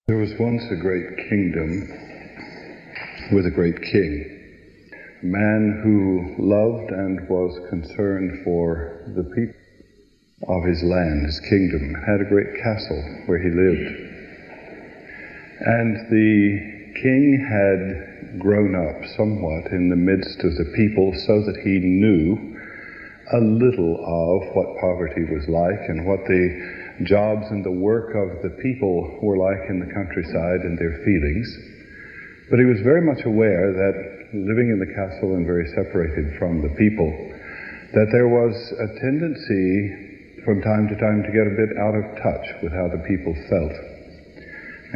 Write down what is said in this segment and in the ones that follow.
There was once a great kingdom with a great king, a man who loved and was concerned for the people of his land, his kingdom, had a great castle where he lived. And the king had grown up somewhat in the midst of the people so that he knew a little of what poverty was like and what the jobs and the work of the people were like in the countryside and their feelings. But he was very much aware that living in the castle and very separated from the people, that there was a tendency from time to time to get a bit out of touch with how the people felt.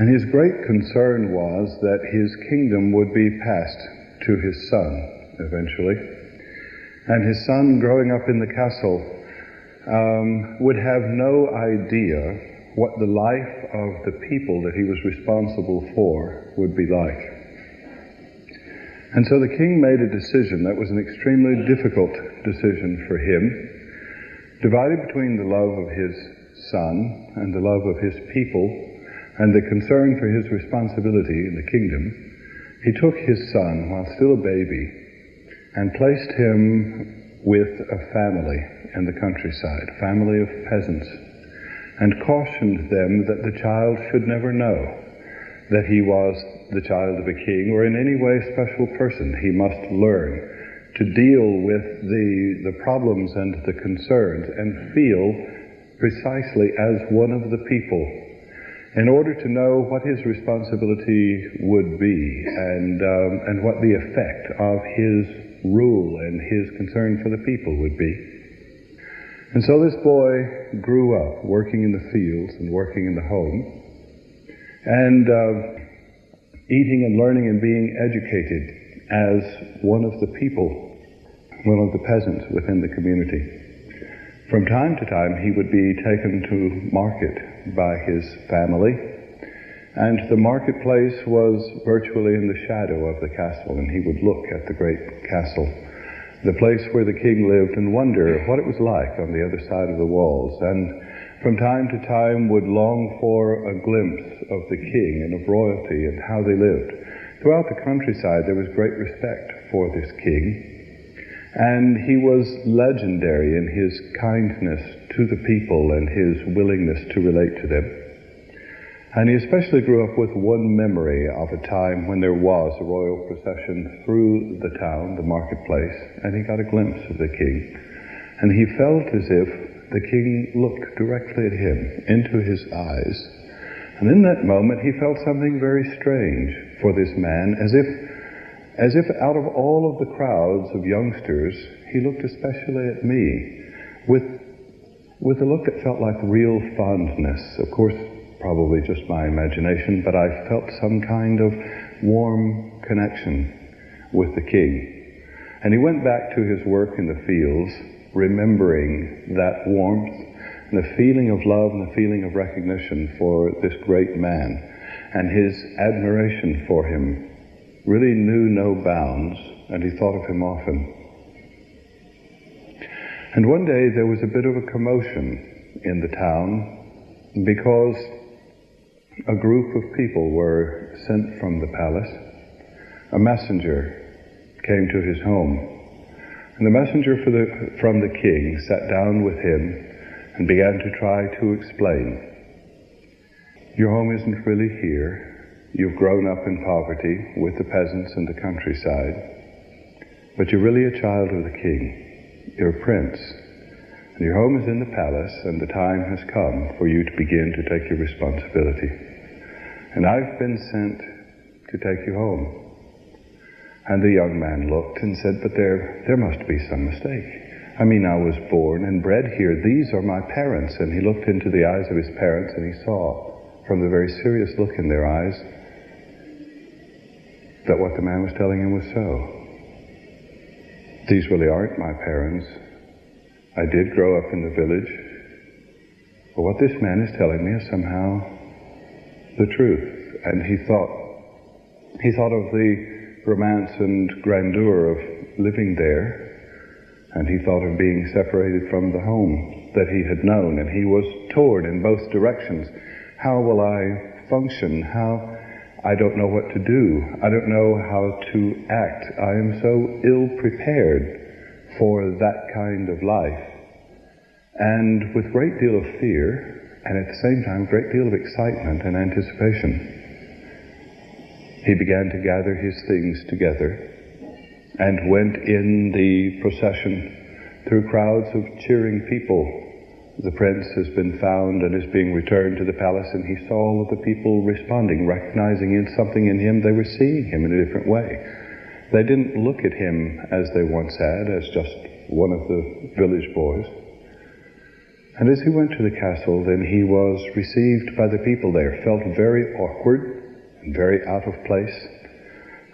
And his great concern was that his kingdom would be passed to his son eventually. And his son, growing up in the castle, would have no idea what the life of the people that he was responsible for would be like. And so the king made a decision that was an extremely difficult decision for him, divided between the love of his son and the love of his people and the concern for his responsibility in the kingdom. He took his son while still a baby and placed him with a family in the countryside, a family of peasants, and cautioned them that the child should never know that he was the child of a king or in any way special person. He must learn to deal with the problems and the concerns and feel precisely as one of the people in order to know what his responsibility would be and what the effect of his rule and his concern for the people would be. And so this boy grew up working in the fields and working in the home and eating and learning and being educated as one of the people, one of the peasants within the community. From time to time he would be taken to market by his family, and the marketplace was virtually in the shadow of the castle, and he would look at the great castle, the place where the king lived, and wonder what it was like on the other side of the walls, and from time to time would long for a glimpse of the king and of royalty and how they lived. Throughout the countryside there was great respect for this king, and he was legendary in his kindness to the people and his willingness to relate to them. And he especially grew up with one memory of a time when there was a royal procession through the town, the marketplace, and he got a glimpse of the king. And he felt as if the king looked directly at him, into his eyes. And in that moment he felt something very strange for this man, as if out of all of the crowds of youngsters, he looked especially at me, with a look that felt like real fondness. Of course, probably just my imagination, but I felt some kind of warm connection with the king. And he went back to his work in the fields, remembering that warmth and the feeling of love and the feeling of recognition for this great man. And his admiration for him really knew no bounds, and he thought of him often. And one day there was a bit of a commotion in the town because a group of people were sent from the palace. A messenger came to his home, and the messenger from the king sat down with him and began to try to explain. Your home isn't really here. You've grown up in poverty with the peasants in the countryside, but you're really a child of the king. You're a prince. And your home is in the palace, and the time has come for you to begin to take your responsibility. And I've been sent to take you home. And the young man looked and said, but there must be some mistake. I mean, I was born and bred here. These are my parents. And he looked into the eyes of his parents, and he saw, from the very serious look in their eyes, that what the man was telling him was so. These really aren't my parents. I did grow up in the village, but what this man is telling me is somehow the truth. And he thought of the romance and grandeur of living there, and he thought of being separated from the home that he had known, and he was torn in both directions. How will I function, how I don't know what to do. I don't know how to act. I am so ill-prepared for that kind of life. And with a great deal of fear, and at the same time a great deal of excitement and anticipation, he began to gather his things together and went in the procession through crowds of cheering people. The prince has been found and is being returned to the palace, and he saw all of the people responding, recognizing something in him. They were seeing him in a different way. They didn't look at him as they once had, as just one of the village boys. And as he went to the castle, then he was received by the people there, felt very awkward and very out of place.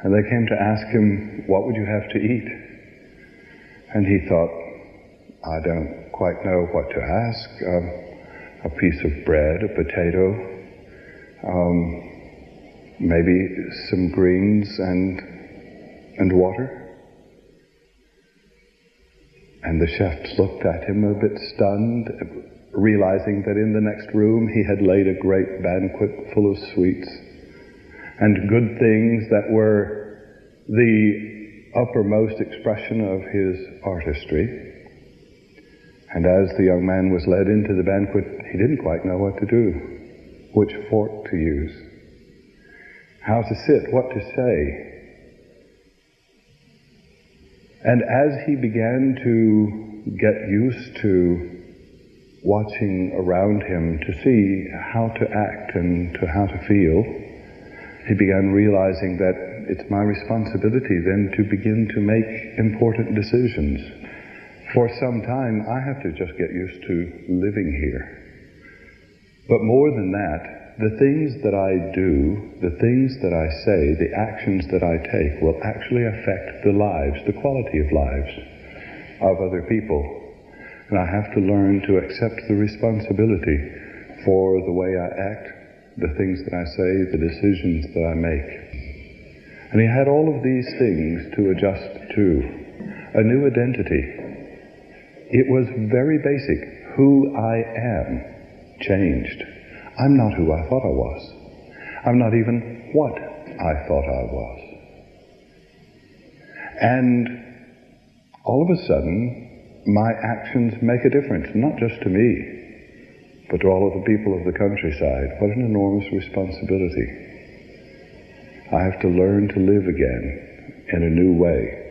And they came to ask him, what would you have to eat? And he thought, I don't quite know what to ask. A piece of bread, a potato, maybe some greens and water. And the chefs looked at him a bit stunned, realizing that in the next room he had laid a great banquet full of sweets and good things that were the uppermost expression of his artistry. And as the young man was led into the banquet, he didn't quite know what to do, which fork to use, how to sit, what to say. And as he began to get used to watching around him to see how to act and to how to feel, he began realizing that it's my responsibility then to begin to make important decisions. For some time, I have to just get used to living here. But more than that, the things that I do, the things that I say, the actions that I take will actually affect the lives, the quality of lives of other people. And I have to learn to accept the responsibility for the way I act, the things that I say, the decisions that I make. And he had all of these things to adjust to. A new identity. It was very basic. Who I am changed. I'm not who I thought I was. I'm not even what I thought I was. And all of a sudden, my actions make a difference, not just to me, but to all of the people of the countryside. What an enormous responsibility. I have to learn to live again in a new way,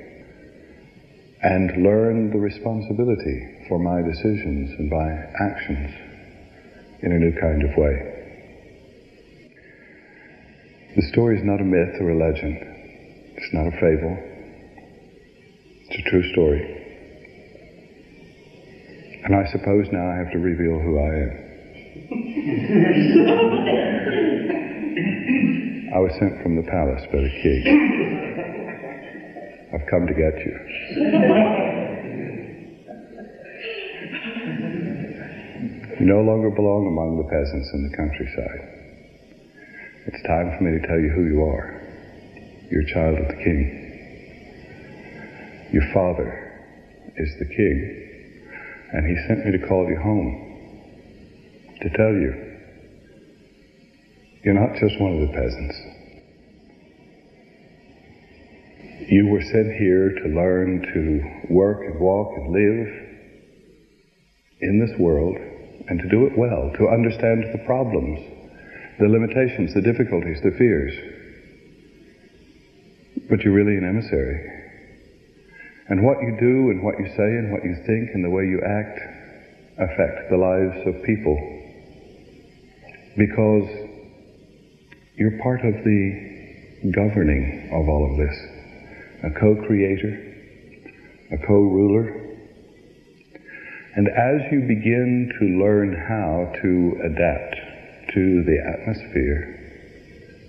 and learn the responsibility for my decisions and my actions in a new kind of way. The story is not a myth or a legend. It's not a fable. It's a true story. And I suppose now I have to reveal who I am. I was sent from the palace by the king. I've come to get you. You no longer belong among the peasants in the countryside. It's time for me to tell you who you are. You're a child of the king. Your father is the king, and he sent me to call you home, to tell you, you're not just one of the peasants. You were sent here to learn to work and walk and live in this world, and to do it well, to understand the problems, the limitations, the difficulties, the fears. But you're really an emissary. And what you do and what you say and what you think and the way you act affect the lives of people. Because you're part of the governing of all of this. A co-creator, a co-ruler. And as you begin to learn how to adapt to the atmosphere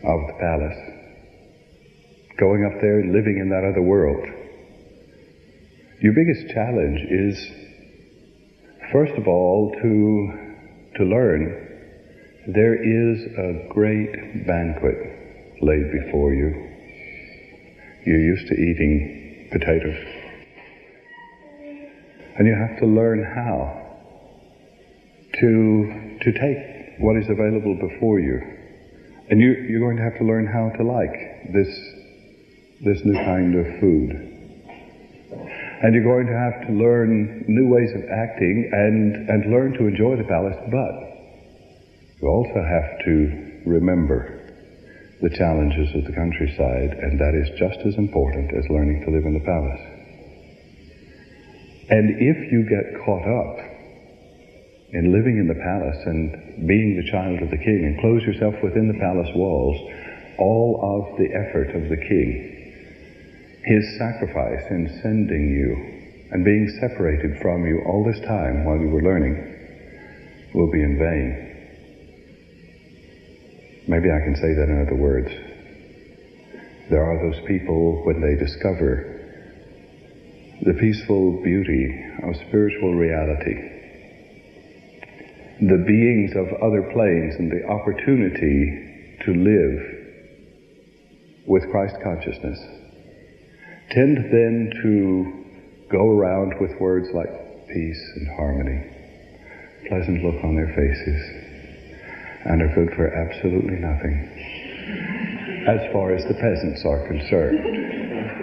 of the palace, going up there and living in that other world, your biggest challenge is, first of all, to learn there is a great banquet laid before you. You're used to eating potatoes. And you have to learn how to take what is available before you And you're going to have to learn how to like this new kind of food. And you're going to have to learn new ways of acting and learn to enjoy the palace, but you also have to remember the challenges of the countryside, and that is just as important as learning to live in the palace. And if you get caught up in living in the palace and being the child of the king and close yourself within the palace walls, all of the effort of the king, his sacrifice in sending you and being separated from you all this time while you were learning will be in vain. Maybe I can say that in other words. There are those people, when they discover the peaceful beauty of spiritual reality, the beings of other planes and the opportunity to live with Christ consciousness, tend then to go around with words like peace and harmony, pleasant look on their faces, and are good for absolutely nothing as far as the peasants are concerned,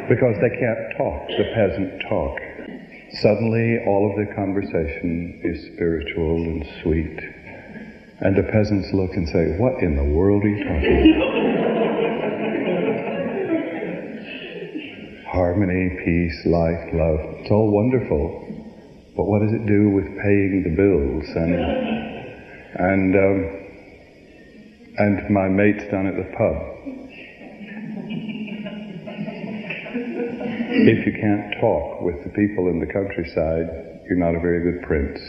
because they can't talk the peasant talk. Suddenly all of their conversation is spiritual and sweet, and the peasants look and say, what in the world are you talking about? Harmony, peace, life, love, it's all wonderful, but what does it do with paying the bills and my mates down at the pub? If you can't talk with the people in the countryside, you're not a very good prince.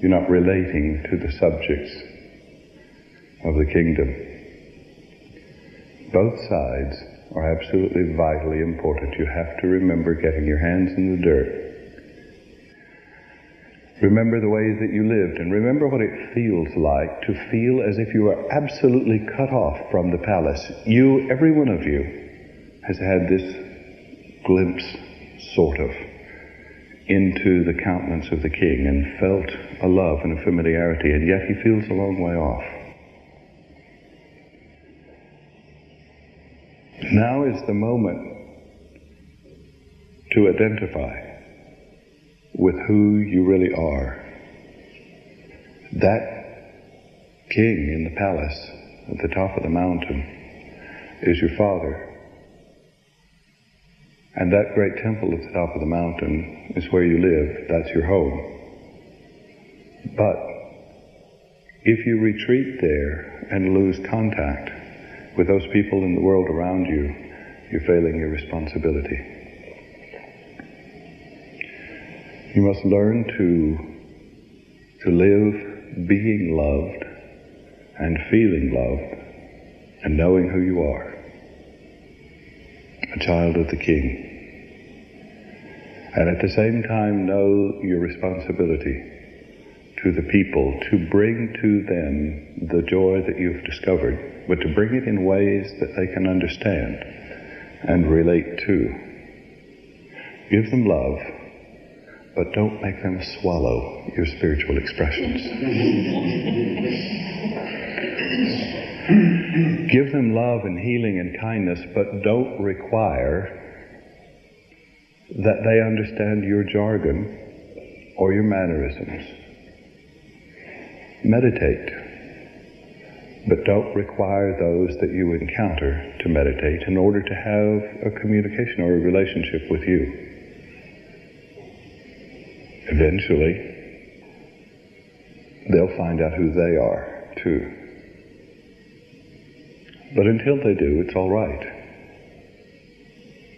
You're not relating to the subjects of the kingdom. Both sides are absolutely vitally important. You have to remember getting your hands in the dirt. Remember the ways that you lived, and remember what it feels like to feel as if you are absolutely cut off from the palace. You, every one of you, has had this glimpse, sort of, into the countenance of the king and felt a love and a familiarity, and yet he feels a long way off. Now is the moment to identify with who you really are. That king in the palace at the top of the mountain is your father. And that great temple at the top of the mountain is where you live. That's your home. But if you retreat there and lose contact with those people in the world around you, you're failing your responsibility. You must learn to live being loved and feeling loved and knowing who you are, a child of the King. And at the same time know your responsibility to the people, to bring to them the joy that you've discovered, but to bring it in ways that they can understand and relate to. Give them love, but don't make them swallow your spiritual expressions. Give them love and healing and kindness, but don't require that they understand your jargon or your mannerisms. Meditate, but don't require those that you encounter to meditate in order to have a communication or a relationship with you. Eventually, they'll find out who they are, too. But until they do, it's all right.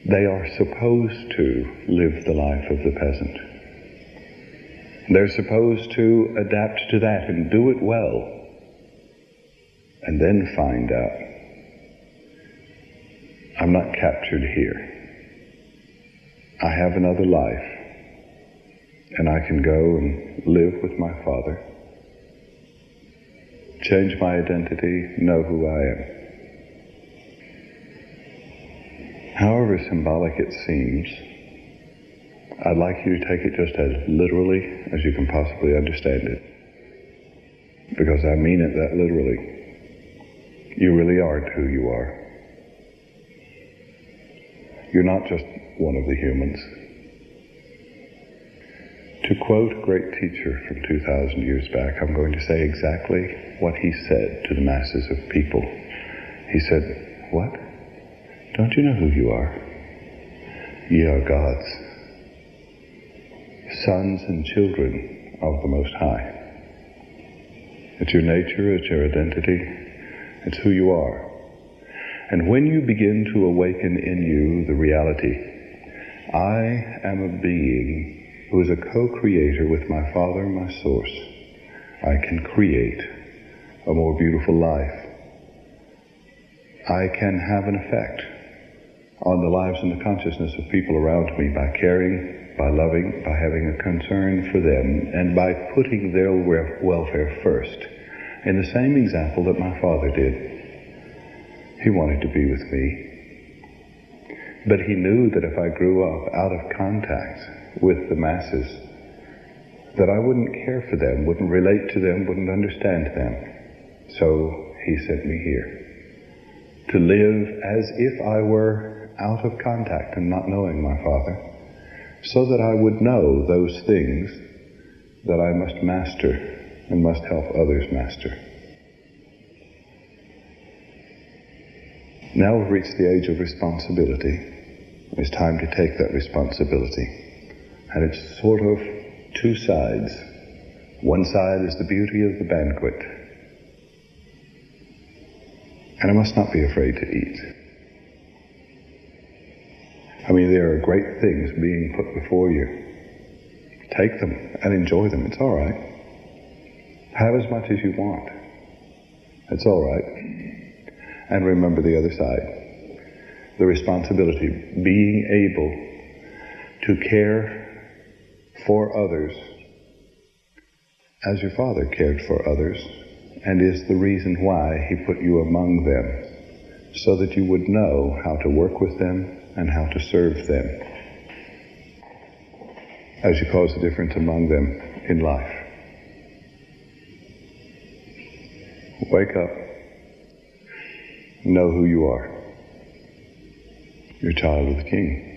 They are supposed to live the life of the peasant. They're supposed to adapt to that and do it well, and then find out, I'm not captured here. I have another life. And I can go and live with my Father, change my identity, know who I am. However symbolic it seems, I'd like you to take it just as literally as you can possibly understand it, because I mean it that literally. You really aren't who you are. You're not just one of the humans. To quote a great teacher from 2,000 years back, I'm going to say exactly what he said to the masses of people. He said, "What? Don't you know who you are? Ye are gods, sons and children of the Most High. It's your nature, it's your identity, it's who you are. And when you begin to awaken in you the reality, I am a being who is a co-creator with my Father, my Source, I can create a more beautiful life. I can have an effect on the lives and the consciousness of people around me by caring, by loving, by having a concern for them, and by putting their welfare first, in the same example that my Father did. He wanted to be with me. But he knew that if I grew up out of contact with the masses, that I wouldn't care for them, wouldn't relate to them, wouldn't understand them. So he sent me here to live as if I were out of contact and not knowing my Father, so that I would know those things that I must master and must help others master. Now we've reached the age of responsibility. It's time to take that responsibility. And it's sort of two sides. One side is the beauty of the banquet. And I must not be afraid to eat. I mean, there are great things being put before you. Take them and enjoy them. It's all right. Have as much as you want. It's all right. And remember the other side. The responsibility, being able to care for others as your Father cared for others, and is the reason why he put you among them, so that you would know how to work with them and how to serve them, as you cause a difference among them in life. Wake up. Know who you are. You're a child of the King.